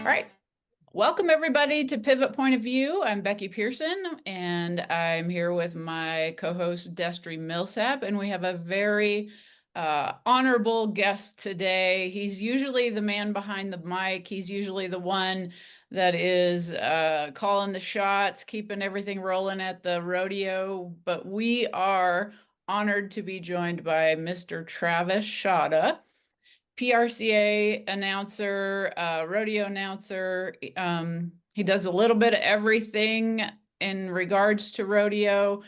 All right. Welcome, everybody, to Pivot Point of View. I'm Becky Pearson, and I'm here with my co-host, Destry Millsap, and we have a very honorable guest today. He's usually the man behind the mic. He's usually the one that is calling the shots, keeping everything rolling at the rodeo, but we are honored to be joined by Mr. Travis Schauda. PRCA announcer, rodeo announcer. He does a little bit of everything in regards to rodeo.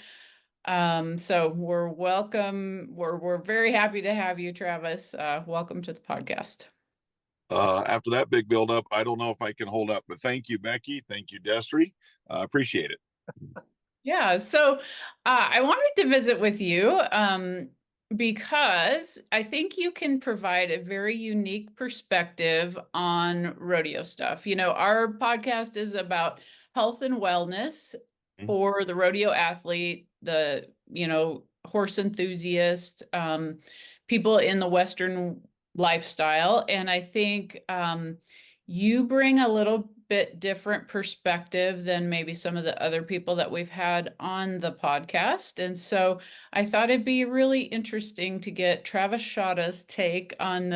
So we're very happy to have you, Travis. Welcome to the podcast. After that big buildup, I don't know if I can hold up, but thank you, Becky. Thank you, Destry. Appreciate it. Yeah, so I wanted to visit with you because I think you can provide a very unique perspective on rodeo stuff. You know, our podcast is about health and wellness for the rodeo athlete, horse enthusiast, people in the Western lifestyle. And I think you bring a little bit different perspective than maybe some of the other people that we've had on the podcast. And so I thought it'd be really interesting to get Travis Schauda's take on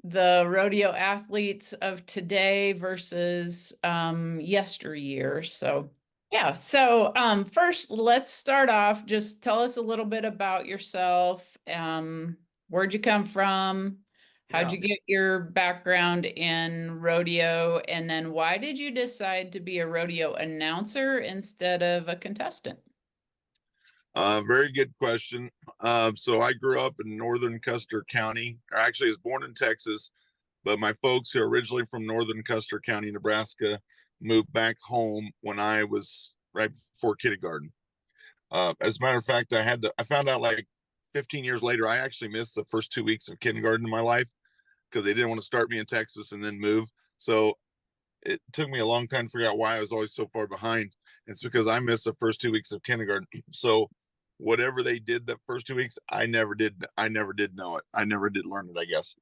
the rodeo athletes of today versus yesteryear. So yeah, so first let's start off. Just tell us a little bit about yourself. Where'd you come from? How'd Yeah, you get your background in rodeo? And then why did you decide to be a rodeo announcer instead of a contestant? very good question. So I grew up in northern Custer County. Or actually, I was born in Texas, but my folks who are originally from northern Custer County, Nebraska, moved back home when I was right before kindergarten. As a matter of fact, I found out like 15 years later, I actually missed the first 2 weeks of kindergarten in my life because they didn't want to start me in Texas and then move. So it took me a long time to figure out why I was always so far behind. It's because I missed the first 2 weeks of kindergarten. So whatever they did the first 2 weeks, I never did. I never did know it. I never did learn it, I guess.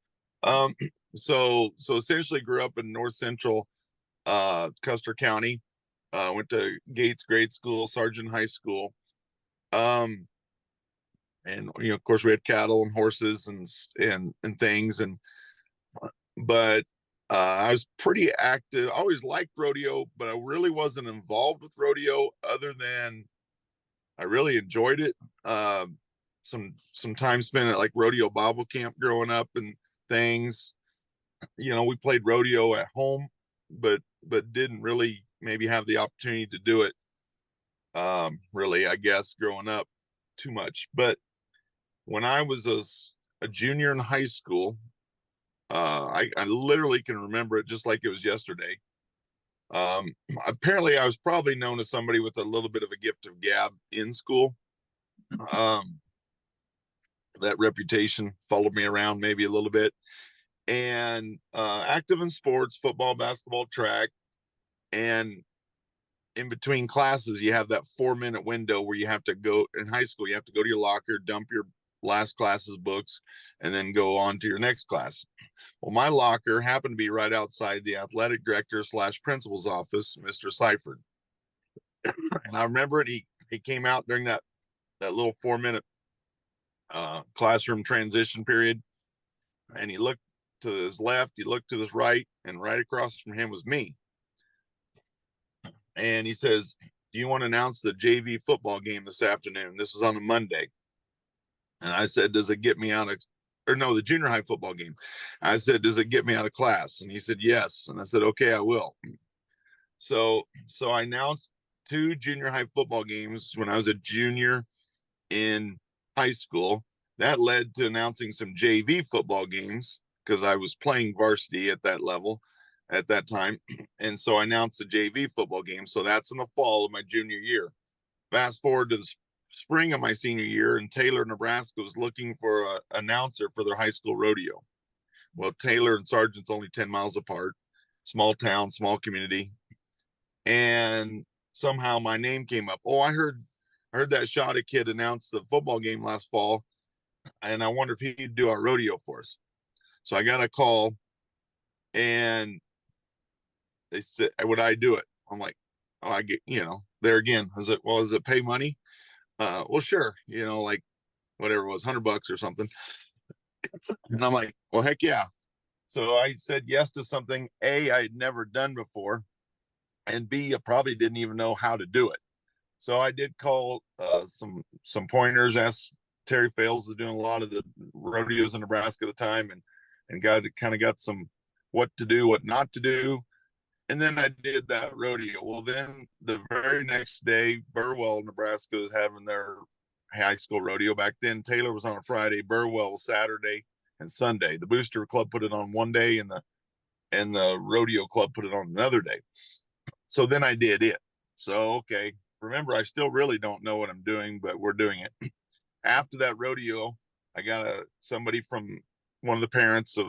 Um, so essentially grew up in north central Custer County. Went to Gates grade school, Sargent High School. Um, and of course we had cattle and horses and things but I was pretty active. I always liked rodeo, but I really wasn't involved with rodeo other than I really enjoyed it. Some time spent at like rodeo Bible camp growing up and things. We played rodeo at home, but didn't really maybe have the opportunity to do it. Really, I guess growing up too much. But when I was a junior in high school, I literally can remember it just like it was yesterday. Um, Apparently, I was probably known as somebody with a little bit of a gift of gab in school. Um, that reputation followed me around maybe a little bit. And active in sports, football, basketball, track. And in between classes, you have that 4 minute window where you have to go in high school, you have to go to your locker, dump your last class's books, and then go on to your next class. Well, my locker happened to be right outside the athletic director / principal's office, Mr. Seifert. And I remember it. He came out during that little 4 minute classroom transition period, and he looked to his left, he looked to his right, and right across from him was me. And he says, "Do you want to announce the JV football game this afternoon?" This was on a Monday. And I said, "Does it get me out of, or no, the junior high football game?" I said, "Does it get me out of class?" And he said, "Yes." And I said, "Okay, I will." So I announced two junior high football games when I was a junior in high school. That led to announcing some JV football games because I was playing varsity at that level at that time. And so I announced the JV football game. So that's in the fall of my junior year. Fast forward to the spring of my senior year, and Taylor, Nebraska was looking for an announcer for their high school rodeo. Well, Taylor and Sargent's only 10 miles apart, small town, small community. And somehow my name came up. Oh, I heard that Schauda kid announce the football game last fall, and I wonder if he'd do our rodeo for us. So I got a call, and They said, would I do it? I'm like, oh, I get, there again. I was like, well, does it pay money? Well, sure. Like whatever it was, $100 or something. And I'm like, well, heck yeah. So I said yes to something A, I had never done before, and B, I probably didn't even know how to do it. So I did call some pointers, asked Terry Fales, was doing a lot of the rodeos in Nebraska at the time, and got some what to do, what not to do. And then I did that rodeo. Well, then the very next day, Burwell, Nebraska was having their high school rodeo. Back then, Taylor was on a Friday, Burwell was Saturday and Sunday. The Booster Club put it on one day, and the rodeo club put it on another day. So then I did it. So okay, remember, I still really don't know what I'm doing, but we're doing it. After that rodeo, I got somebody from one of the parents of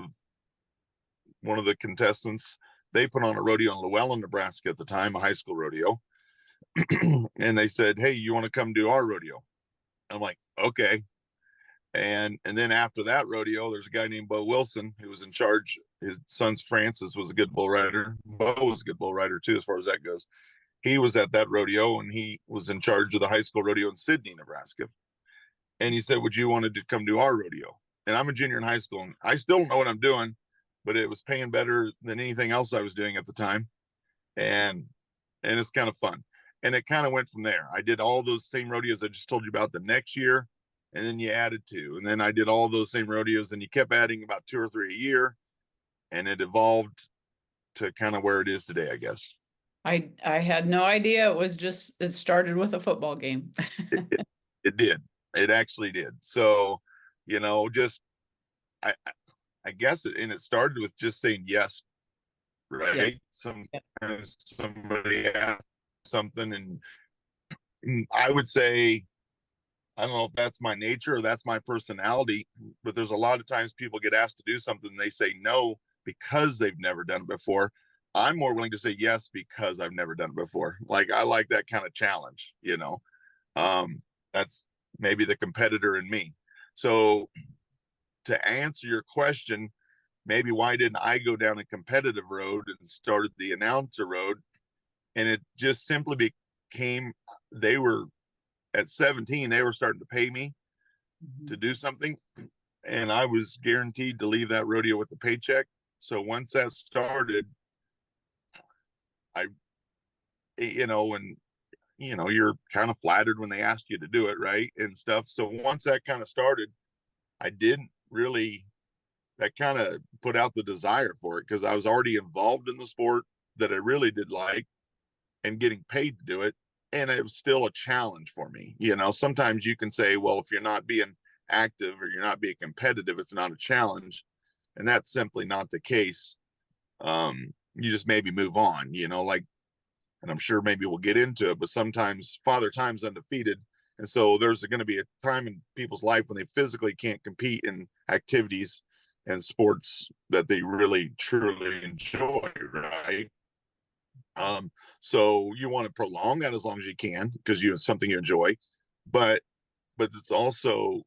one of the contestants. They put on a rodeo in Llewellyn, Nebraska at the time, a high school rodeo. And they said, hey, you want to come do our rodeo? I'm like, okay. And then after that rodeo, there's a guy named Bo Wilson who was in charge. His son's Francis was a good bull rider. Bo was a good bull rider too, as far as that goes. He was at that rodeo, and he was in charge of the high school rodeo in Sidney, Nebraska. And he said, would you want to come do our rodeo? And I'm a junior in high school, and I still don't know what I'm doing, but it was paying better than anything else I was doing at the time. And it's kind of fun. And it kind of went from there. I did all those same rodeos I just told you about the next year, and then you added two. And then I did all those same rodeos, and you kept adding about 2 or 3 a year, and it evolved to kind of where it is today, I guess. I had no idea it started with a football game. It did. It actually did. So, just I I guess it started with just saying yes, right? Yeah. Sometimes somebody asked something, and I would say, I don't know if that's my nature or that's my personality, but there's a lot of times people get asked to do something and they say no because they've never done it before. I'm more willing to say yes because I've never done it before. Like I like that kind of challenge. That's maybe the competitor in me. So to answer your question, maybe why didn't I go down a competitive road and started the announcer road? And it just simply became, they were at 17, they were starting to pay me to do something. And I was guaranteed to leave that rodeo with the paycheck. So once that started, I, and you're kind of flattered when they ask you to do it, right? And stuff. So once that kind of started, I didn't really, that kind of put out the desire for it because I was already involved in the sport that I really did like and getting paid to do it. And it was still a challenge for me. Sometimes you can say, well, if you're not being active or you're not being competitive, it's not a challenge. And that's simply not the case. You just maybe move on, like, and I'm sure maybe we'll get into it, but sometimes Father Time's undefeated. And so there's going to be a time in people's life when they physically can't compete in activities and sports that they really truly enjoy, right? So you want to prolong that as long as you can because it's something you enjoy, but it's also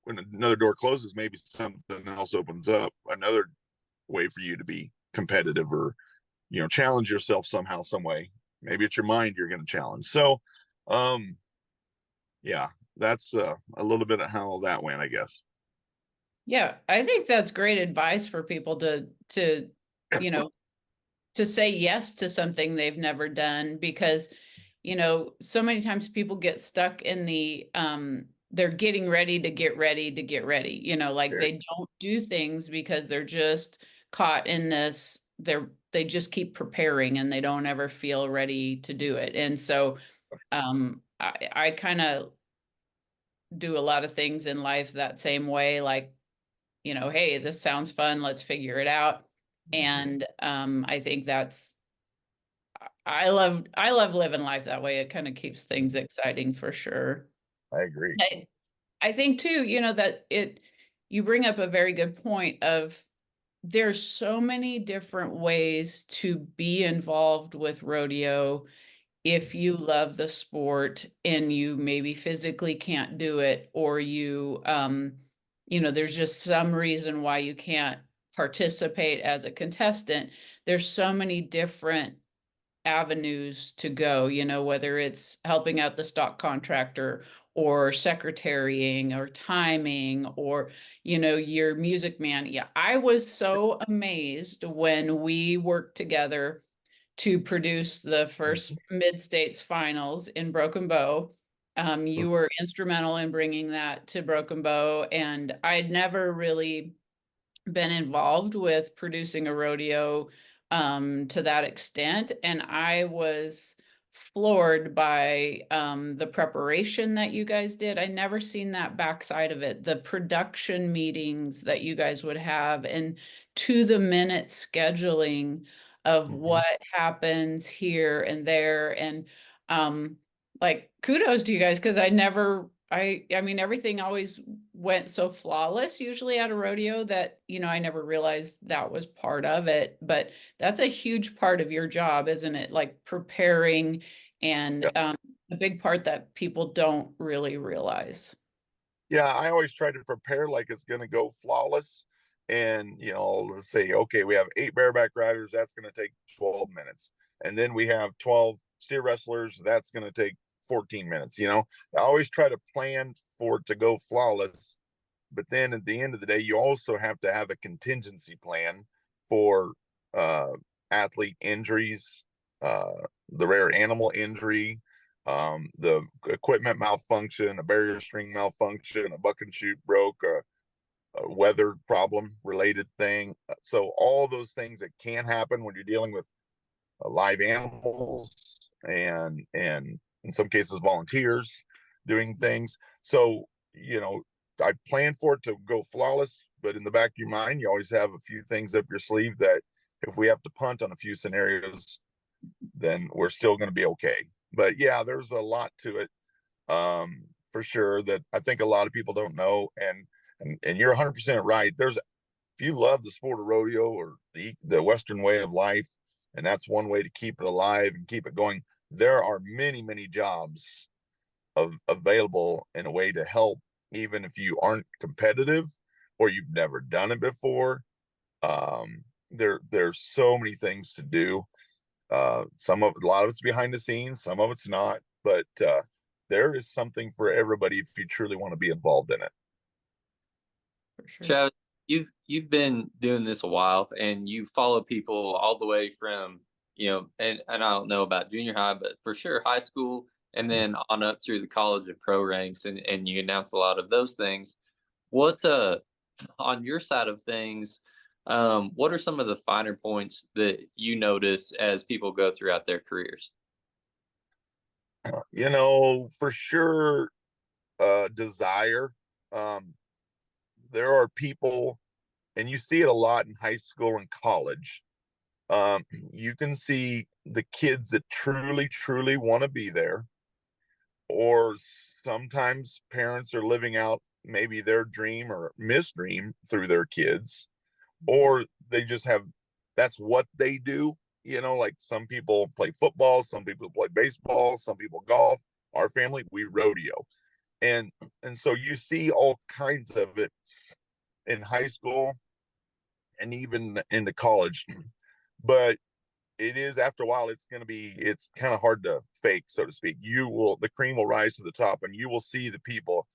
when another door closes, maybe something else opens up, another way for you to be competitive or challenge yourself somehow, some way. Maybe it's your mind you're going to challenge. So, yeah, that's a little bit of how that went, I guess. Yeah, I think that's great advice for people you know, to say yes to something they've never done because, so many times people get stuck in they're getting ready to get ready to get ready, like Sure. they don't do things because they're just caught in they just keep preparing and they don't ever feel ready to do it. And so, I kind of do a lot of things in life that same way, like, hey, this sounds fun, let's figure it out. And I think I love living life that way. It kind of keeps things exciting for sure. I agree. I think too, that you bring up a very good point of there's so many different ways to be involved with rodeo if you love the sport and you maybe physically can't do it or there's just some reason why you can't participate as a contestant, there's so many different avenues to go, whether it's helping out the stock contractor or secretarying or timing or, your music man. Yeah, I was so amazed when we worked together to produce the first Mid-States finals in Broken Bow. You were instrumental in bringing that to Broken Bow, and I'd never really been involved with producing a rodeo to that extent, and I was floored by the preparation that you guys did. I never seen that backside of it, the production meetings that you guys would have, and to the minute scheduling of what happens here and there, and like kudos to you guys because I mean everything always went so flawless usually at a rodeo that I never realized that was part of it, but that's a huge part of your job, isn't it? Like preparing and Yeah. a big part that people don't really realize. Yeah, I always try to prepare like it's going to go flawless. And, let's say, okay, we have 8 bareback riders. That's going to take 12 minutes. And then we have 12 steer wrestlers. That's going to take 14 minutes. I always try to plan for it to go flawless. But then at the end of the day, you also have to have a contingency plan for athlete injuries, uh, the rare animal injury, the equipment malfunction, a barrier string malfunction, a buck and shoot broke, a weather problem related thing. So all those things that can happen when you're dealing with live animals and in some cases volunteers doing things. So I plan for it to go flawless, but in the back of your mind, you always have a few things up your sleeve that if we have to punt on a few scenarios, then we're still going to be okay. But yeah, there's a lot to it, for sure, that I think a lot of people don't know. And you're 100% right. If you love the sport of rodeo or the Western way of life, and that's one way to keep it alive and keep it going, there are many, many jobs available in a way to help, even if you aren't competitive or you've never done it before. There's so many things to do. A lot of it's behind the scenes, some of it's not, but there is something for everybody if you truly want to be involved in it. For sure. Chad, you've been doing this a while, and you follow people all the way from and I don't know about junior high, but for sure high school, and then on up through the college and pro ranks, and you announce a lot of those things. What's on your side of things? What are some of the finer points that you notice as people go throughout their careers? For sure, desire. There are people, and you see it a lot in high school and college. You can see the kids that truly, truly want to be there, or sometimes parents are living out maybe their dream or misdream through their kids, or they just have, that's what they do. Like some people play football, some people play baseball, some people golf. Our family, we rodeo. And so you see all kinds of it in high school and even into college. But it is, after a while, it's kind of hard to fake, so to speak. The cream will rise to the top, and you will see the people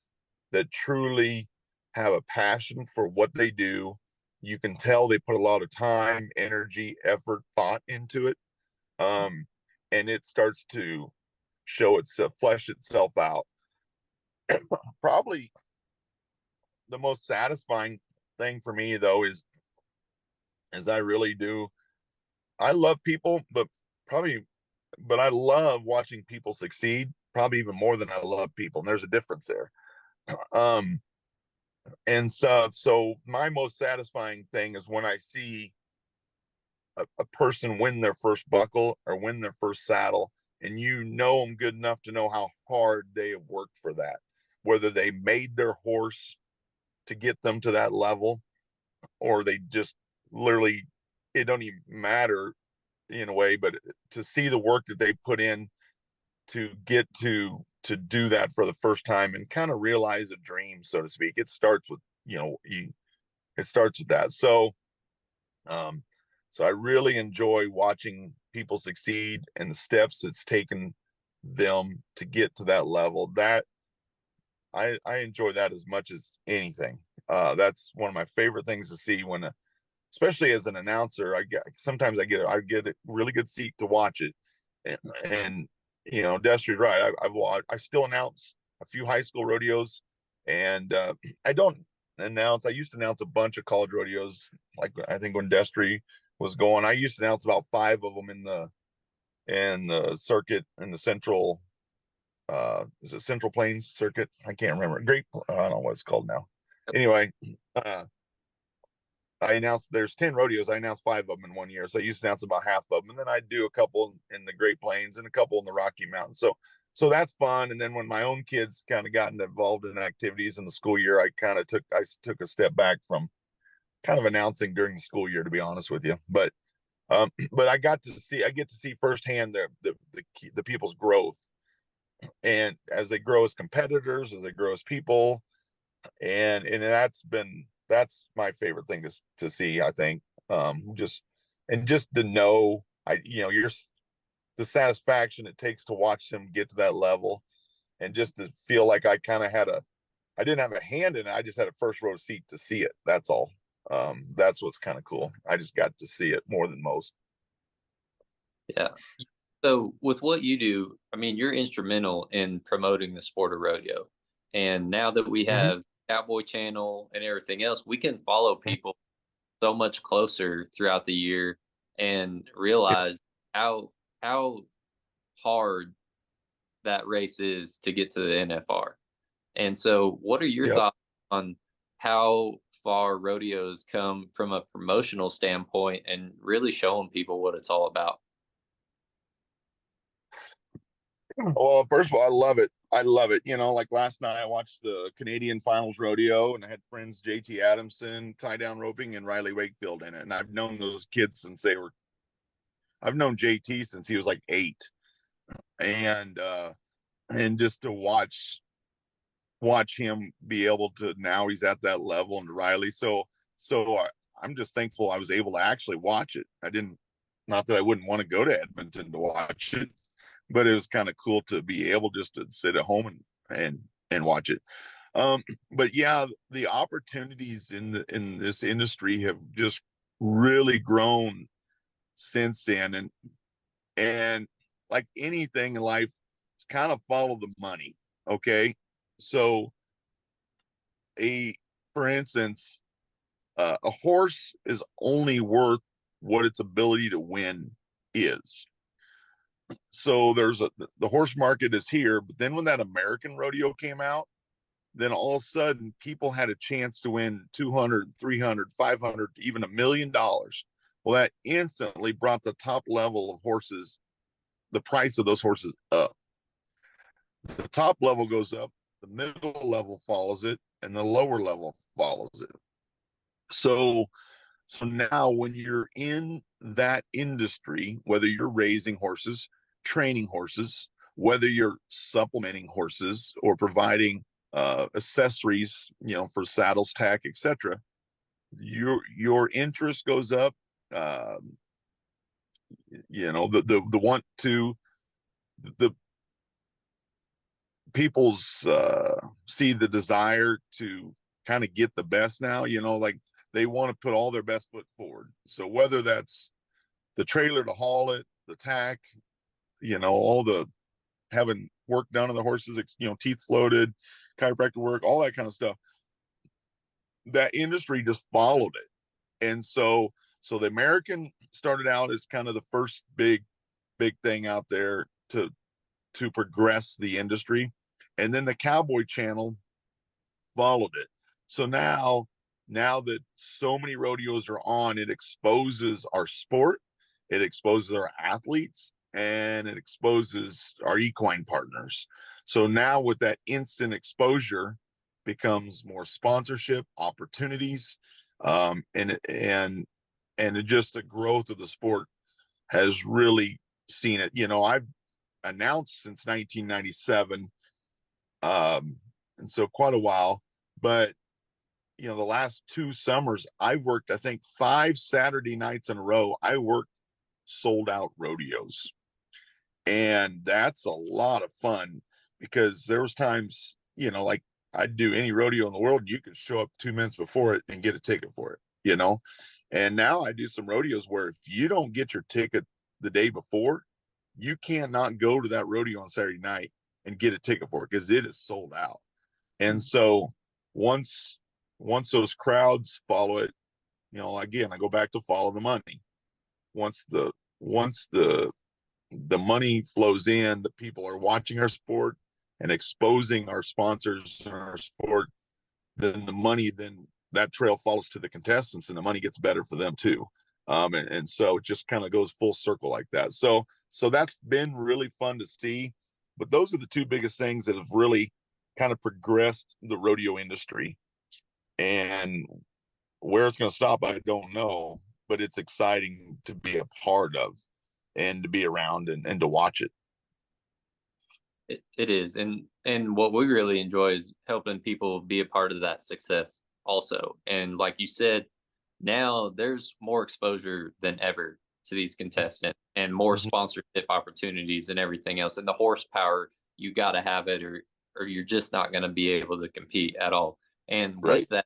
that truly have a passion for what they do. You can tell they put a lot of time, energy, effort, thought into it. And it starts to flesh itself out. Probably the most satisfying thing for me, though, is I really do. I love people, but I love watching people succeed, probably even more than I love people. And there's a difference there. Um, and so my most satisfying thing is when I see a person win their first buckle or win their first saddle, and them good enough to know how hard they have worked for that, whether they made their horse to get them to that level, or they just literally, it don't even matter in a way, but to see the work that they put in to get to do that for the first time and kind of realize a dream, so to speak. It starts with, it starts with that. So Um, so I really enjoy watching people succeed and the steps it's taken them to get to that level. That I enjoy that as much as anything. That's one of my favorite things to see when, especially as an announcer, sometimes I get a really good seat to watch it, and Destri's right. I still announce a few high school rodeos, and I don't announce. I used to announce a bunch of college rodeos, like I think when Destry was going. I used to announce about 5 of them in the circuit in the central. Is it Central Plains Circuit? I can't remember. I don't know what it's called now. Anyway, I announced there's 10 rodeos. I announced 5 of them in one year. So I used to announce about half of them. And then I do a couple in the Great Plains and a couple in the Rocky Mountains. So that's fun. And then when my own kids kind of gotten involved in activities in the school year, I took a step back from kind of announcing during the school year, to be honest with you. But I get to see firsthand the people's growth, and as they grow as competitors, as they grow as people, and that's my favorite thing to see. I think just to know you're the satisfaction it takes to watch them get to that level, and just to feel like I didn't have a hand in it. I just had a first row seat to see it. That's all. That's what's kind of cool. I just got to see it more than most. Yeah. So with what you do, I mean, you're instrumental in promoting the sport of rodeo. And now that we Mm-hmm. have Cowboy Channel and everything else, we can follow people so much closer throughout the year and realize how hard that race is to get to the NFR. And so what are your Yep. thoughts on how far rodeos come from a promotional standpoint and really showing people what it's all about? Well, first of all, I love it. I love it. Like last night, I watched the Canadian Finals rodeo, and I had friends JT Adamson, tie down roping, and Riley Wakefield in it. And I've known those kids I've known JT since he was like 8, and just to watch him be able to, now he's at that level, and Riley. I'm just thankful I was able to actually watch it. Not that I wouldn't want to go to Edmonton to watch it, but it was kind of cool to be able just to sit at home and watch it. But yeah, the opportunities in this industry have just really grown since then, and like anything in life, kind of follow the money. Okay, so for instance, a horse is only worth what its ability to win is. So the horse market is here, but then when that American rodeo came out, then all of a sudden people had a chance to win 200, 300, 500, even $1 million. Well, that instantly brought the top level of horses, the price of those horses up. The top level goes up, the middle level follows it, and the lower level follows it. So now when you're in that industry, whether you're raising horses, training horses, whether you're supplementing horses or providing accessories, for saddles, tack, etc., your interest goes up. The want to the people's see the desire to kind of get the best now. Like they want to put all their best foot forward. So whether that's the trailer to haul it, the tack, all the having work done on the horses, teeth floated, chiropractic work, all that kind of stuff, that industry just followed it. And so the American started out as kind of the first big thing out there to progress the industry, and then the Cowboy Channel followed it. So now that so many rodeos are on, it exposes our sport, it exposes our athletes, and it exposes our equine partners. So now with that instant exposure becomes more sponsorship opportunities, and just the growth of the sport has really seen it. I've announced since 1997, and so quite a while, but the last 2 summers, I've worked, I think, 5 Saturday nights in a row. I worked sold out rodeos. And that's a lot of fun because there was times, like I'd do any rodeo in the world, you could show up 2 minutes before it and get a ticket for it. And now I do some rodeos where if you don't get your ticket the day before, you cannot go to that rodeo on Saturday night and get a ticket for it because it is sold out. And so once those crowds follow it, again, I go back to follow the money. Once the money flows in, the people are watching our sport and exposing our sponsors and our sport, then that trail falls to the contestants and the money gets better for them too. And so it just kind of goes full circle like that. So that's been really fun to see. But those are the two biggest things that have really kind of progressed the rodeo industry. And where it's going to stop, I don't know, but it's exciting to be a part of and to be around and to watch it. It is, and what we really enjoy is helping people be a part of that success also. And like you said, now there's more exposure than ever to these contestants and more Mhm. sponsorship opportunities and everything else. And the horsepower, you got to have it, or you're just not going to be able to compete at all. And Right. with that,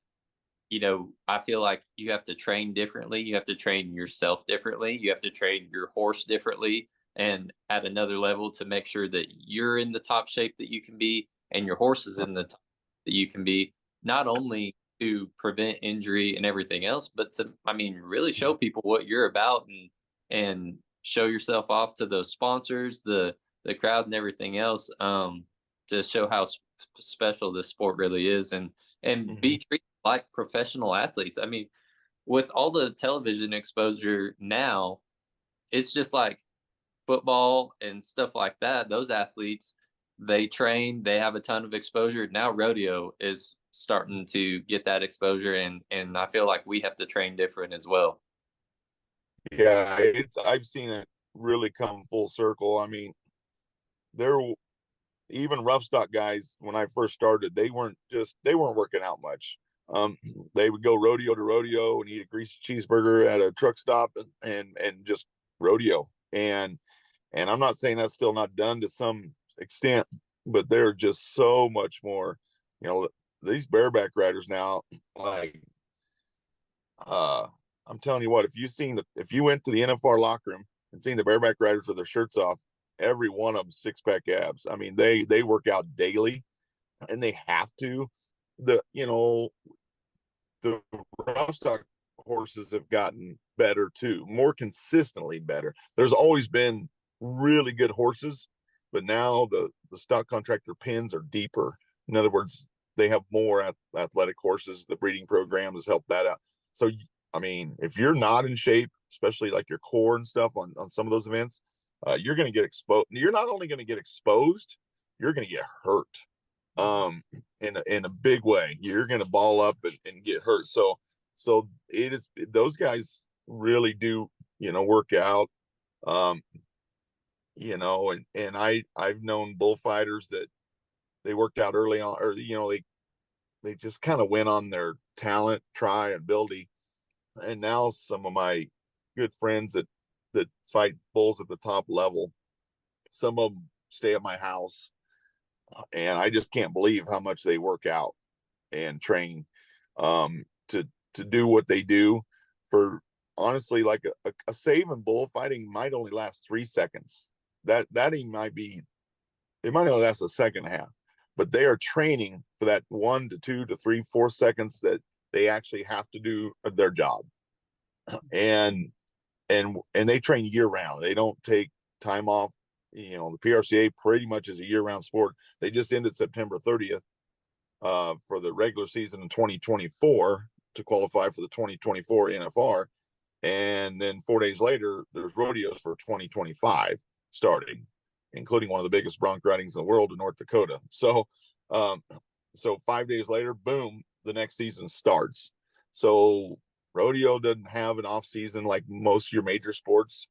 I feel like you have to train differently. You have to train yourself differently. You have to train your horse differently and at another level to make sure that you're in the top shape that you can be and your horse is in the top that you can be, not only to prevent injury and everything else, but to, I mean, really show people what you're about and show yourself off to those sponsors, the crowd and everything else, to show how special this sport really is and be Mhm. treated like professional athletes. I mean, with all the television exposure now, it's just like football and stuff like that. Those athletes, they train, they have a ton of exposure. Now rodeo is starting to get that exposure and I feel like we have to train different as well. Yeah, I've seen it really come full circle. I mean, there even rough stock guys when I first started, they weren't working out much. Um, they would go rodeo to rodeo and eat a greasy cheeseburger at a truck stop and just rodeo. And I'm not saying that's still not done to some extent, but they're just so much more. You know, these bareback riders now, like uh I'm telling you what, if you went to the NFR locker room and seen the bareback riders with their shirts off, every one of them 6-pack abs. I mean, they work out daily and they have to. The rough stock horses have gotten better too, more consistently better. There's always been really good horses, but now the stock contractor pins are deeper. In other words, they have more athletic horses. The breeding program has helped that out. So, I mean, if you're not in shape, especially like your core and stuff on some of those events, you're going to get exposed. You're not only going to get exposed, you're going to get hurt in a big way. You're going to ball up and get hurt. So it is, those guys really do, work out. Um, and I've known bullfighters that they worked out early on, or they just kind of went on their talent, try and ability. And now some of my good friends that fight bulls at the top level, some of them stay at my house, and I just can't believe how much they work out and train to do what they do. For honestly, like a save in bullfighting might only last 3 seconds. That he might be, it might only last a second and a half, but they are training for that 1 to 2 to 3 4 seconds that they actually have to do their job. And they train year round. They don't take time off. The PRCA pretty much is a year round sport. They just ended September 30th for the regular season in 2024 to qualify for the 2024 NFR. And then 4 days later, there's rodeos for 2025 starting, including one of the biggest bronc ridings in the world in North Dakota. Um, so 5 days later, boom, the next season starts. So rodeo doesn't have an off season like most of your major sports.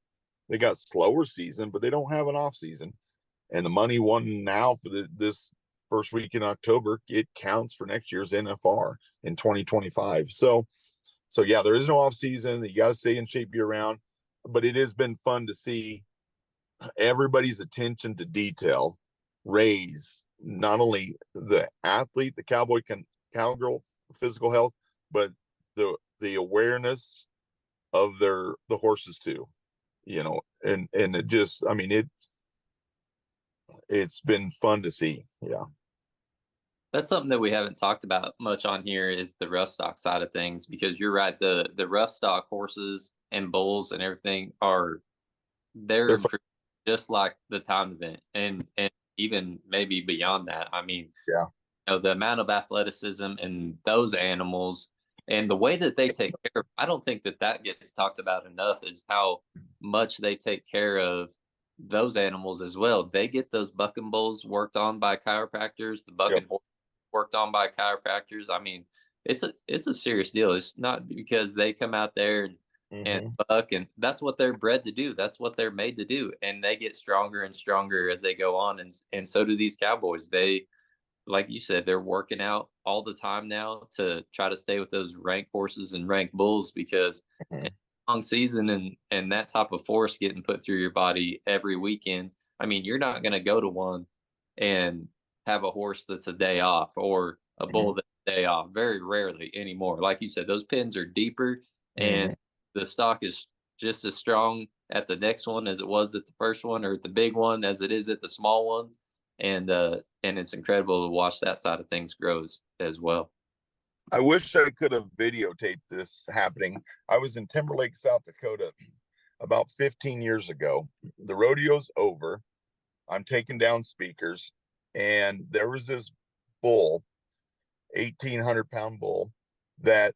They got slower season, but they don't have an off season. And the money won now for this first week in October, it counts for next year's NFR in 2025. So yeah, there is no off season. You got to stay in shape year round, but it has been fun to see everybody's attention to detail raise not only the athlete, the cowgirl physical health, but the awareness of the horses too, and it just, I mean, it's been fun to see. Yeah. That's something that we haven't talked about much on here is the rough stock side of things, because you're right. The rough stock horses and bulls and everything they're They're fun. improved just like the time event, and even maybe beyond that. I mean, Yeah. the amount of athleticism in those animals and the way that they take care of, I don't think that gets talked about enough, is how much they take care of those animals as well. They get those bucking bulls worked on by chiropractors, the bucking Yep. horse worked on by chiropractors. I mean, it's a serious deal. It's not because they come out there and Mm-hmm. buck, and that's what they're bred to do. That's what they're made to do, and they get stronger and stronger as they go on, and so do these cowboys. They, like you said, they're working out all the time now to try to stay with those rank horses and rank bulls, because Mm-hmm. long season and that type of force getting put through your body every weekend. I mean, you're not going to go to one and have a horse that's a day off, or a bull that's a day off. Very rarely anymore. Like you said, those pins are deeper, Mm-hmm. and the stock is just as strong at the next one as it was at the first one, or at the big one as it is at the small one. And it's incredible to watch that side of things grow as well. I wish I could have videotaped this happening. I was in Timberlake, South Dakota about 15 years ago. The rodeo's over. I'm taking down speakers, and there was this bull, 1,800-pound bull, that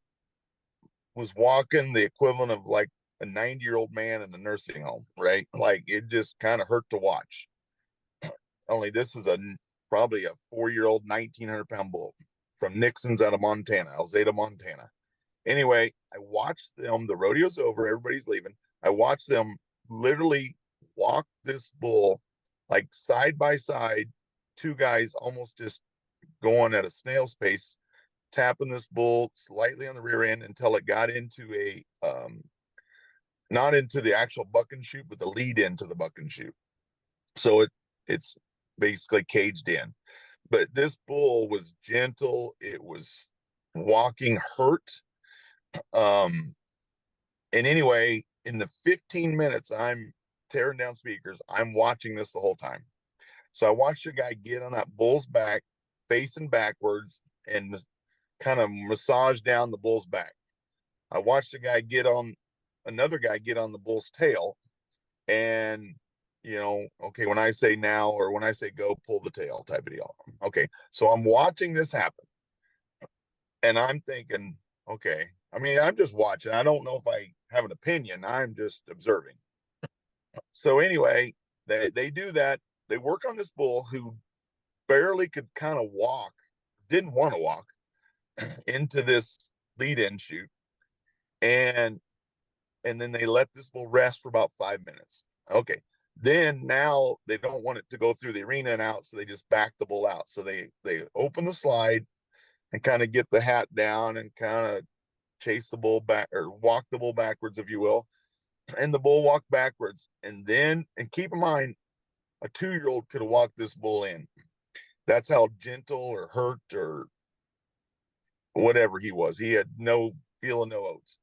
was walking the equivalent of like a 90-year-old man in a nursing home, right? Like, it just kind of hurt to watch. Only this is probably a 4-year-old, 1,900-pound bull from Nixon's out of Montana, Alzada, Montana. Anyway, I watched them. The rodeo's over. Everybody's leaving. I watched them literally walk this bull like side by side, two guys almost just going at a snail's pace, tapping this bull slightly on the rear end until it got into not into the actual buck and shoot, but the lead into the buck and shoot. So it's basically caged in. But this bull was gentle. It was walking hurt. And anyway, in the 15 minutes I'm tearing down speakers, I'm watching this the whole time. So I watched a guy get on that bull's back, facing backwards, and kind of massage down the bull's back. I watched another guy get on the bull's tail, and okay, when I say now or when I say go, pull the tail type of deal. Okay, so I'm watching this happen, and I'm thinking, okay, I mean, I'm just watching. I don't know if I have an opinion. I'm just observing. So anyway, they do that. They work on this bull who barely could kind of walk, didn't want to walk into this lead-in shoot, and then they let this bull rest for about 5 minutes. Okay, then now they don't want it to go through the arena and out, so they just back the bull out. So they open the slide and kind of get the hat down and kind of chase the bull back, or walk the bull backwards, if you will, and the bull walked backwards. And keep in mind, a 2-year-old could have walked this bull in. That's how gentle or hurt or whatever he was. He had no feel and no oats.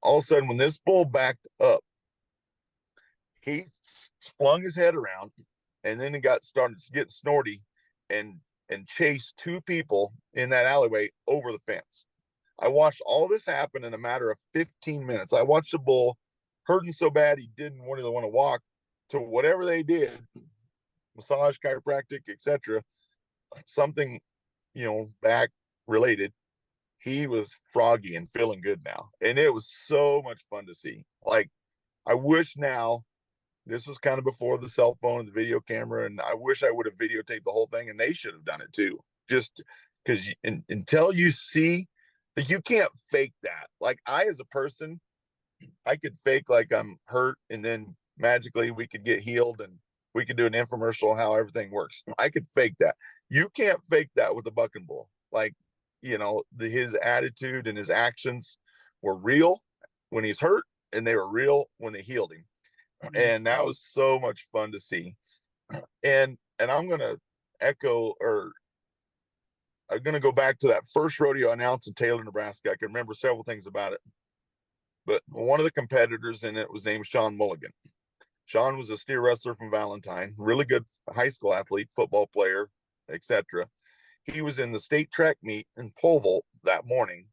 All of a sudden, when this bull backed up, he flung his head around, and then he started to get snorty and chased two people in that alleyway over the fence. I watched all this happen in a matter of 15 minutes. I watched the bull hurting so bad he didn't really want to walk, to whatever they did, massage, chiropractic, etc., something, back related. He was froggy and feeling good now. And it was so much fun to see. Like, I wish now, this was kind of before the cell phone and the video camera, and I wish I would have videotaped the whole thing, and they should have done it too. Just because until you see that, you can't fake that. Like, I, as a person, I could fake like I'm hurt, and then magically we could get healed and We could do an infomercial how everything works. I could fake that. You can't fake that with the Bucking Bull. Like, his attitude and his actions were real when he's hurt, and they were real when they healed him. And that was so much fun to see. And I'm gonna echo, or I'm gonna go back to that first rodeo announced in Taylor, Nebraska. I can remember several things about it. But one of the competitors in it was named Sean Mulligan. Sean was a steer wrestler from Valentine, really good high school athlete, football player, etc. He was in the state track meet in pole vault that morning,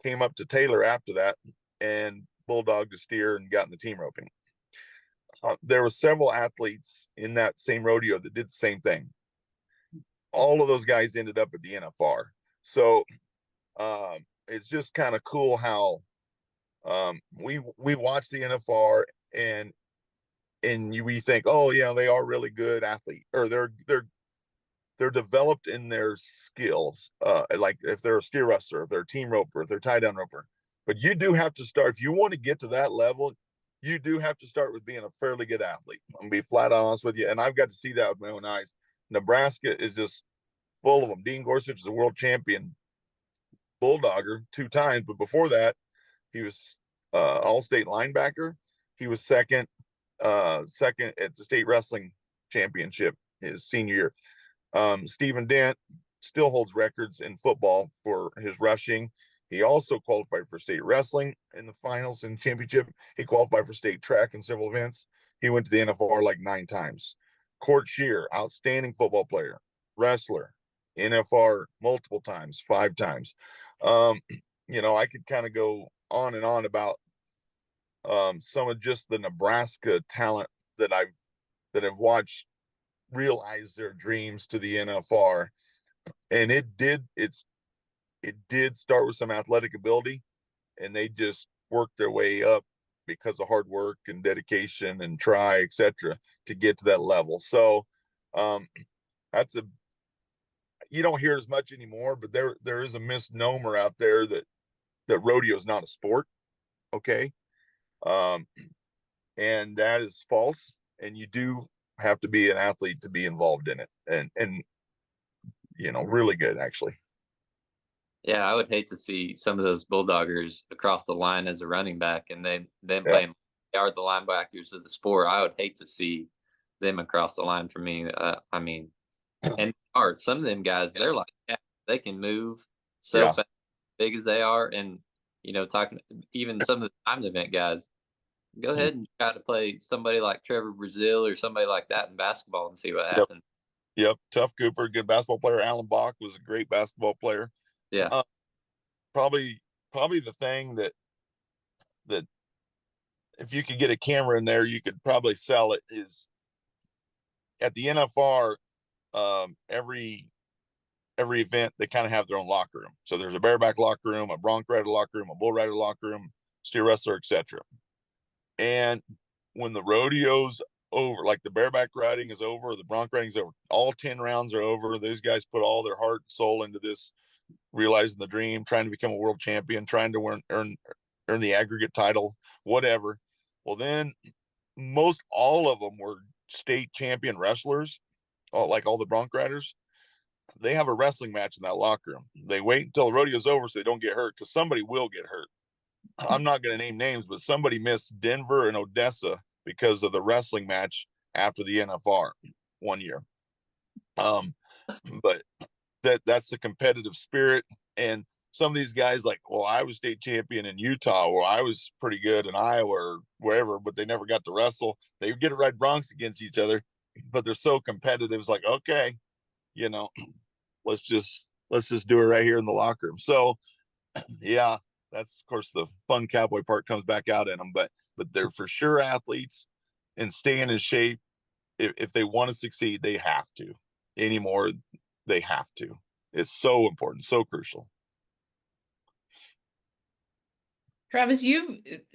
came up to Taylor after that, and bulldogged a steer and got in the team roping. There were several athletes in that same rodeo that did the same thing. All of those guys ended up at the NFR. So it's just kind of cool how we watch the NFR, and we think, oh yeah, they are really good athlete, or they're developed in their skills. Like if they're a steer wrestler, if they're a team roper, if they're tie down roper. But you do have to start, if you want to get to that level, you do have to start with being a fairly good athlete. I'm gonna be flat honest with you. And I've got to see that with my own eyes. Nebraska is just full of them. Dean Gorsuch is a world champion bulldogger 2 times, but before that, he was all-state linebacker. He was second at the state wrestling championship his senior year. Stephen Dent still holds records in football for his rushing. He also qualified for state wrestling in the finals and championship. He qualified for state track in several events. He went to the NFR like 9 times. Court Shear, outstanding football player, wrestler, NFR multiple times, 5 times. I could kind of go on and on about some of just the Nebraska talent that I've watched realize their dreams to the NFR. And it did start with some athletic ability, and they just worked their way up because of hard work and dedication and try, etc., to get to that level. So you don't hear as much anymore, but there is a misnomer out there that rodeo is not a sport. Okay. And that is false. And you do have to be an athlete to be involved in it. And really good, actually. Yeah, I would hate to see some of those bulldoggers across the line as a running back, and then playing, they are the linebackers of the sport. I would hate to see them across the line for me. I mean, and some of them guys, they're like, yeah, they can move so fast, big as they are, and talking even some of the timed event guys. Go ahead and try to play somebody like Trevor Brazile or somebody like that in basketball and see what happens. Yep. Tough Cooper, good basketball player. Alan Bach was a great basketball player. Yeah. Probably the thing that if you could get a camera in there, you could probably sell it, is at the NFR, every event, they kind of have their own locker room. So there's a bareback locker room, a bronc rider locker room, a bull rider locker room, steer wrestler, etc. And when the rodeo's over, like the bareback riding is over, the bronc riding is over, all 10 rounds are over. Those guys put all their heart and soul into this, realizing the dream, trying to become a world champion, trying to earn the aggregate title, whatever. Well, then most all of them were state champion wrestlers, like all the bronc riders. They have a wrestling match in that locker room. They wait until the rodeo's over so they don't get hurt, because somebody will get hurt. I'm not going to name names, but somebody missed Denver and Odessa because of the wrestling match after the NFR one year. But that's the competitive spirit. And some of these guys, like, well, I was state champion in Utah, or I was pretty good in Iowa or wherever, but they never got to wrestle. They get to ride broncs against each other, but they're so competitive. It's like, okay, let's just do it right here in the locker room. So yeah, that's of course the fun cowboy part comes back out in them, but they're for sure athletes, and staying in shape. If they want to succeed, they have to. Anymore, they have to. It's so important, so crucial. Travis,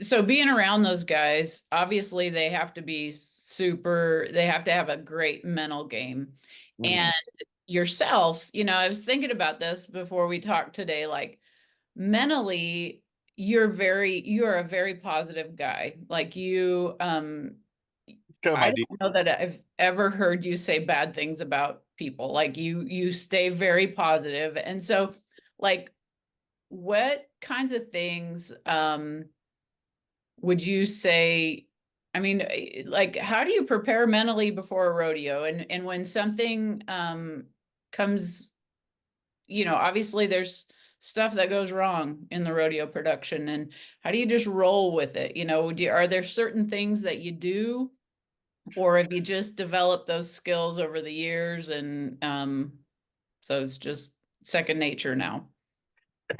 so being around those guys, obviously they have to be they have to have a great mental game. And yourself, I was thinking about this before we talked today, like mentally, you're a very positive guy. Like you kind of I my deal. don't know that I've ever heard you say bad things about people. Like you stay very positive. And so like what kinds of things would you say, I mean, like how do you prepare mentally before a rodeo? And when something comes, obviously there's stuff that goes wrong in the rodeo production, and how do you just roll with it? Are there certain things that you do, or have you just developed those skills over the years and so it's just second nature now?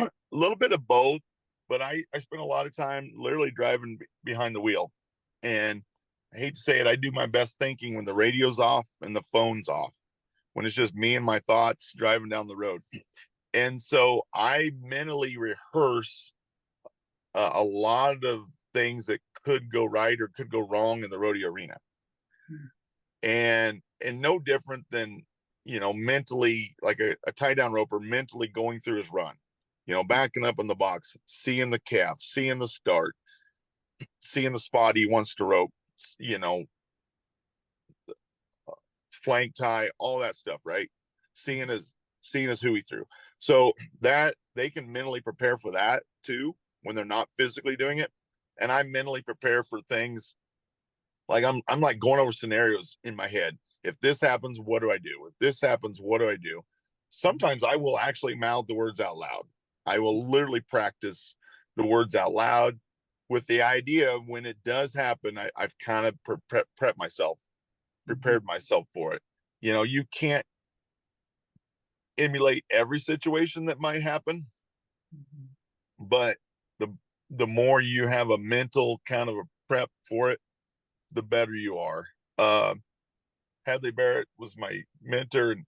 A little bit of both, but I spend a lot of time literally driving behind the wheel. And I hate to say it, I do my best thinking when the radio's off and the phone's off, when it's just me and my thoughts driving down the road. And so I mentally rehearse a lot of things that could go right or could go wrong in the rodeo arena. And no different than, mentally, like a tie down roper mentally going through his run, backing up in the box, seeing the calf, seeing the start, seeing the spot he wants to rope, you know, flank tie, all that stuff, right? Seeing as who he threw. So that they can mentally prepare for that too when they're not physically doing it. And I mentally prepare for things like I'm like going over scenarios in my head. If this happens, what do I do? If this happens, what do I do? Sometimes I will actually mouth the words out loud. I will literally practice the words out loud with the idea of when it does happen, I've kind of prepared myself for it. You can't emulate every situation that might happen, but the more you have a mental kind of a prep for it, the better you are. Hadley Barrett was my mentor, and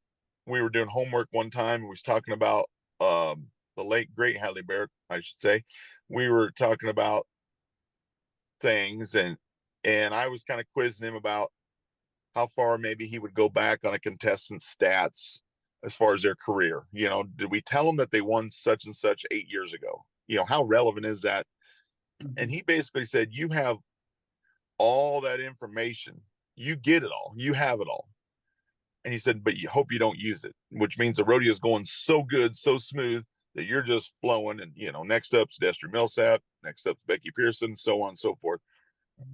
we were doing homework one time. We was talking about the late great Hadley Barrett, I should say. We were talking about things, and I was kind of quizzing him about how far maybe he would go back on a contestant's stats as far as their career. Did we tell them that they won such and such 8 years ago? How relevant is that? And he basically said, you have all that information. You get it all. You have it all. And he said, but you hope you don't use it, which means the rodeo is going so good, so smooth that you're just flowing. And, next up's Destry Millsap, next up's Becky Pearson, so on and so forth.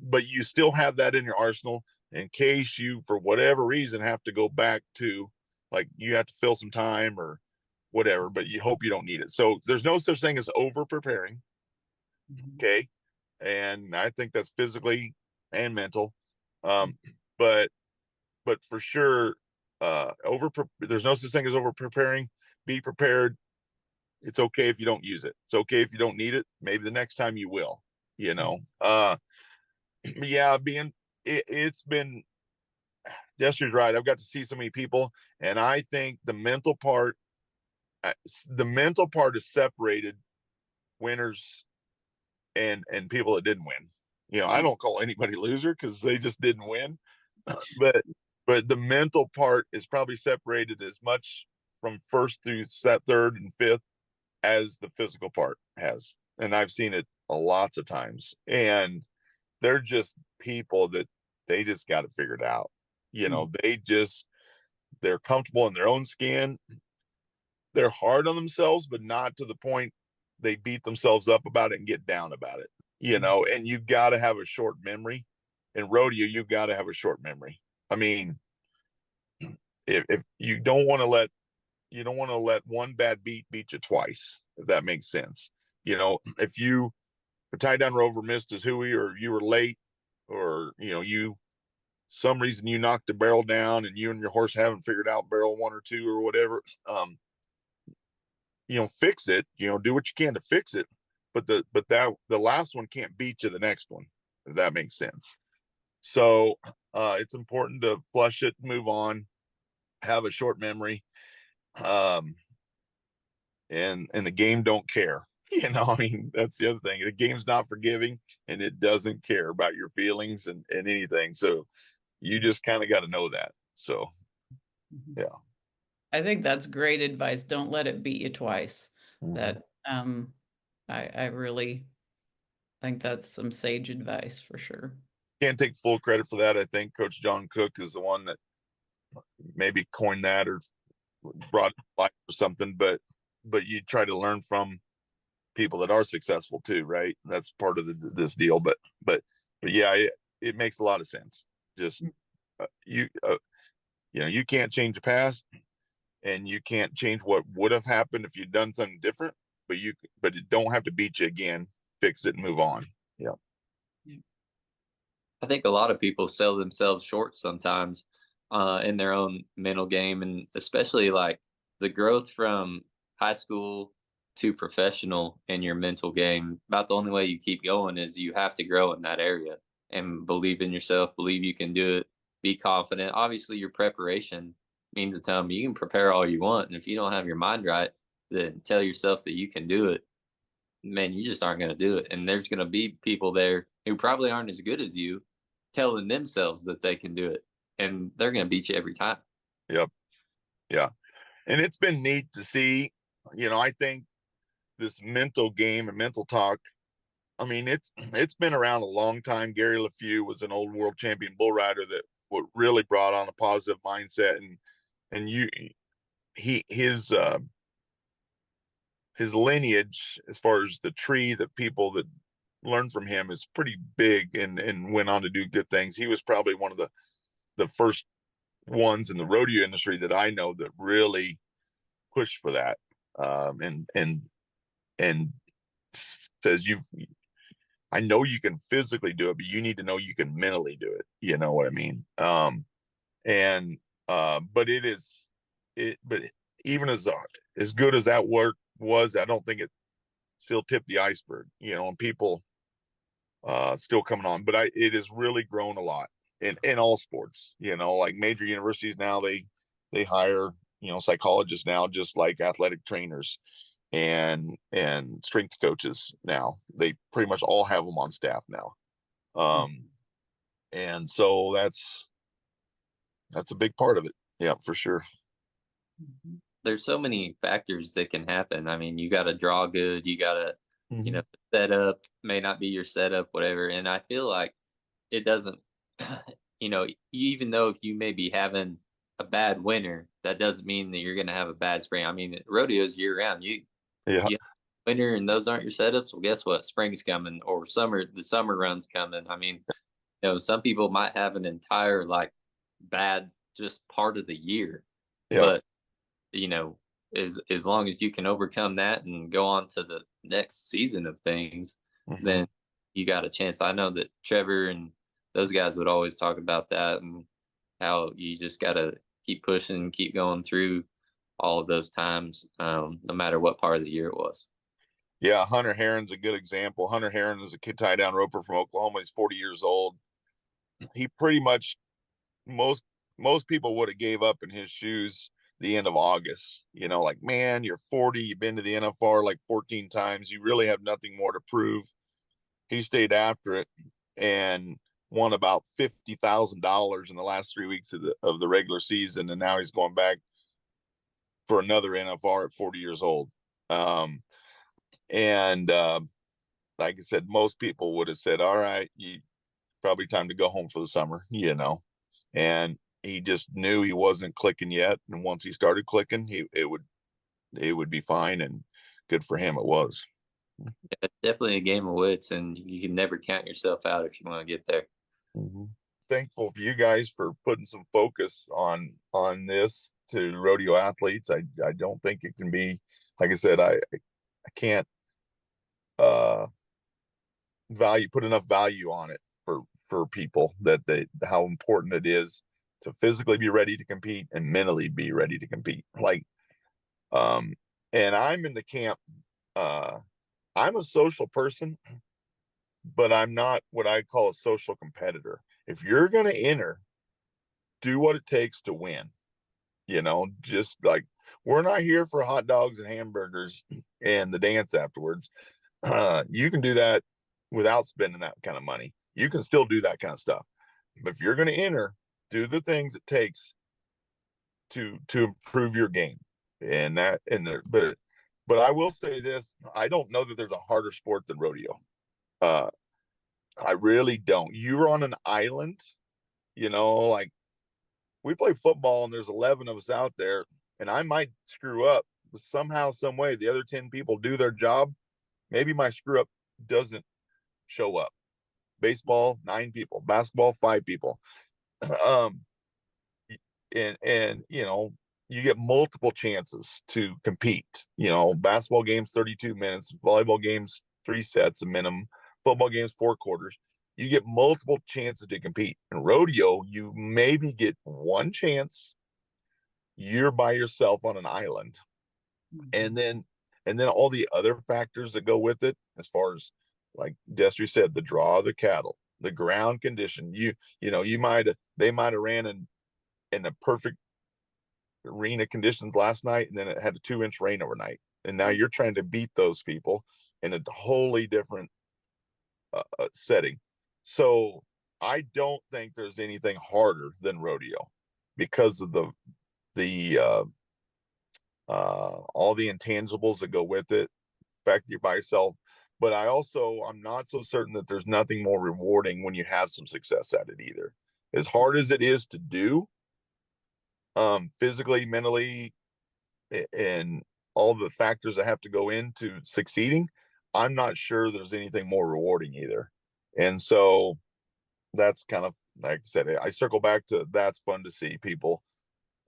But you still have that in your arsenal in case you, for whatever reason, have to go back to, like, you have to fill some time or whatever, but you hope you don't need it. So there's no such thing as over preparing. Okay. And I think that's physically and mental. But for sure, there's no such thing as over preparing. Be prepared. It's okay if you don't use it. It's okay if you don't need it. Maybe the next time you will, yeah, it's been, Destry's right. I've got to see so many people, and I think the mental part is separated winners and people that didn't win. I don't call anybody loser because they just didn't win. but the mental part is probably separated as much from first through third and fifth as the physical part has. And I've seen it lots of times. And they're just people that they just got it figured out. They're comfortable in their own skin. They're hard on themselves, but not to the point they beat themselves up about it and get down about it. And you've got to have a short memory. In rodeo, you've got to have a short memory. I mean, if you don't want to let one bad beat you twice, if that makes sense. If a tie down rover missed his hooey, or you were late, or some reason you knocked the barrel down and you and your horse haven't figured out barrel 1 or 2 or whatever, fix it, do what you can to fix it. But the last one can't beat you the next one, if that makes sense. So it's important to flush it, move on, have a short memory. And the game don't care. I mean, that's the other thing. The game's not forgiving, and it doesn't care about your feelings and anything. So you just kind of got to know that. So, yeah. I think that's great advice. Don't let it beat you twice. That I really think that's some sage advice for sure. can't take full credit for that. I think Coach John Cook is the one that maybe coined that or brought it to life or something, but you try to learn from people that are successful too, right? That's part of this deal. But yeah, it makes a lot of sense. Just you know, you can't change the past, and you can't change what would have happened if you'd done something different. But it don't have to beat you again. Fix it and move on. Yeah. I think a lot of people sell themselves short sometimes in their own mental game, and especially like the growth from high school to professional in your mental game. About the only way you keep going is you have to grow in that area and believe in yourself, believe you can do it, be confident. Obviously, your preparation means a ton, but you can prepare all you want, and if you don't have your mind right, then tell yourself that you can do it. Man, you just aren't going to do it. And there's going to be people there who probably aren't as good as you telling themselves that they can do it. And they're going to beat you every time. Yep. Yeah. And it's been neat to see, you know, I think this mental game and mental talk, I mean, it's been around a long time. Gary LeFew was an old world champion bull rider that what really brought on a positive mindset, and his lineage as far as the tree that people that learned from him is pretty big and went on to do good things. He was probably one of the first ones in the rodeo industry that I know that really pushed for that. And says I know you can physically do it, but you need to know you can mentally do it. You know what I mean? And but but even as good as that work was, I don't think it still tipped the iceberg, you know, and people still coming on, but it has really grown a lot in all sports, you know, like major universities now, they hire, you know, psychologists now, just like athletic trainers and strength coaches. Now they pretty much all have them on staff now. And so that's a big part of it. Yeah, for sure. There's so many factors that can happen. I mean, you got to draw good, you got to, you know, set up may not be your setup, whatever. And I feel like it doesn't, you know, even though if you may be having a bad winter, that doesn't mean that you're going to have a bad spring. I mean, rodeos year round. Yeah. You winter and those aren't your setups. Well, guess what? Spring's coming or summer. The summer run's coming. I mean, you know, some people might have an entire like bad just part of the year, Yeah. but you know, as long as you can overcome that and go on to the next season of things, then you got a chance. I know that Trevor and those guys would always talk about that and how you just got to keep pushing, keep going through all of those times, no matter what part of the year it was. Yeah, Hunter Heron's a good example. Hunter Heron is a kid tie down roper from Oklahoma. He's 40 years old. He pretty much most people would have gave up in his shoes the end of August. You know, like, man, you're 40, you've been to the NFR like 14 times, you really have nothing more to prove. He stayed after it and won about $50,000 in the last 3 weeks of the regular season, and now he's going back for another NFR at 40 years old. And like I said, most people would have said, all right, you probably time to go home for the summer, you know. And he just knew he wasn't clicking yet, and once he started clicking, it would be fine, and good for him it was. It's definitely a game of wits, and you can never count yourself out if you want to get there. Thankful for you guys for putting some focus on this to rodeo athletes. I don't think it can be, like I said, I can't put enough value on it for people that how important it is to physically be ready to compete and mentally be ready to compete. Like, and I'm in the camp. I'm a social person, but I'm not what I call a social competitor. If you're going to enter, do what it takes to win. You know, just like, we're not here for hot dogs and hamburgers and the dance afterwards. You can do that without spending that kind of money. You can still do that kind of stuff. But if you're going to enter, do the things it takes to improve your game. And that, and there, but I will say this, I don't know that there's a harder sport than rodeo. I really don't. You're on an island, like we play football and there's 11 of us out there, and I might screw up, but somehow, some way, the other 10 people do their job. Maybe my screw up doesn't show up. Baseball, 9 people. Basketball, 5 people. um, and you get multiple chances to compete. Basketball games 32 minutes, volleyball games 3 sets a minimum, football games 4 quarters. You get multiple chances to compete. In rodeo, you maybe get one chance. You're by yourself on an island, and then all the other factors that go with it, as far as, like Destry said, the draw of the cattle, the ground condition. They might have ran in the perfect arena conditions last night, and then it had a 2-inch rain overnight, and now you're trying to beat those people in a wholly different setting. So I don't think there's anything harder than rodeo because of the all the intangibles that go with it. The fact that you're by yourself. But I'm not so certain that there's nothing more rewarding when you have some success at it either. As hard as it is to do, physically, mentally, and all the factors that have to go into succeeding, I'm not sure there's anything more rewarding either. And so that's kind of, like I said, I circle back to, that's fun to see. People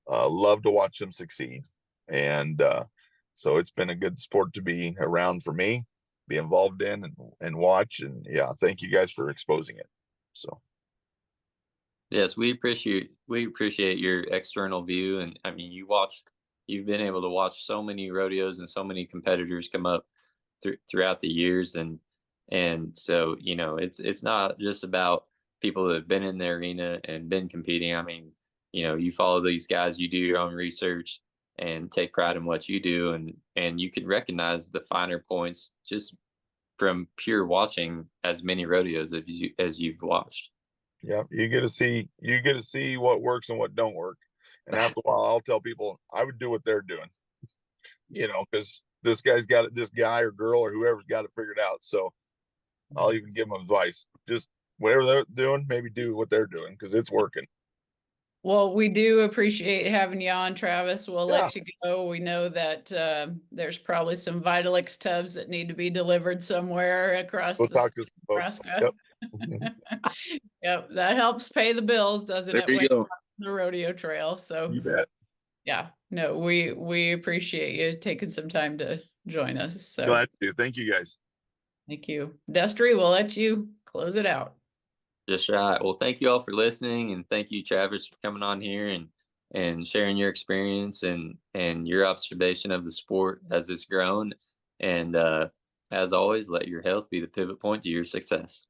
love to watch them succeed. And so it's been a good sport to be around for me, be involved in, and watch. And yeah, thank you guys for exposing it. So Yes, we appreciate your external view, and I mean, you've been able to watch so many rodeos and so many competitors come up throughout the years, and so it's not just about people that have been in the arena and been competing. I mean, you follow these guys, you do your own research, and take pride in what you do, and you can recognize the finer points just from pure watching as many rodeos as you've watched. yeah, you get to see what works and what don't work. And after a while, I'll tell people I would do what they're doing, because this guy or girl or whoever's got it figured out. So I'll even give them advice. Just whatever they're doing, maybe do what they're doing because it's working. Well, we do appreciate having you on, Travis. We'll Yeah. let you go. We know that there's probably some Vitalix tubs that need to be delivered somewhere across We'll the talk state to of some folks. Nebraska. Yep. Yep, that helps pay the bills, doesn't There it, you when you're go. on the rodeo trail? So You bet. yeah, no, we appreciate you taking some time to join us. So Glad to. Thank you guys. thank you. Destry, we'll let you close it out. Just right. Well, thank you all for listening, and thank you, Travis, for coming on here and sharing your experience and your observation of the sport as it's grown. And as always, let your health be the pivot point to your success.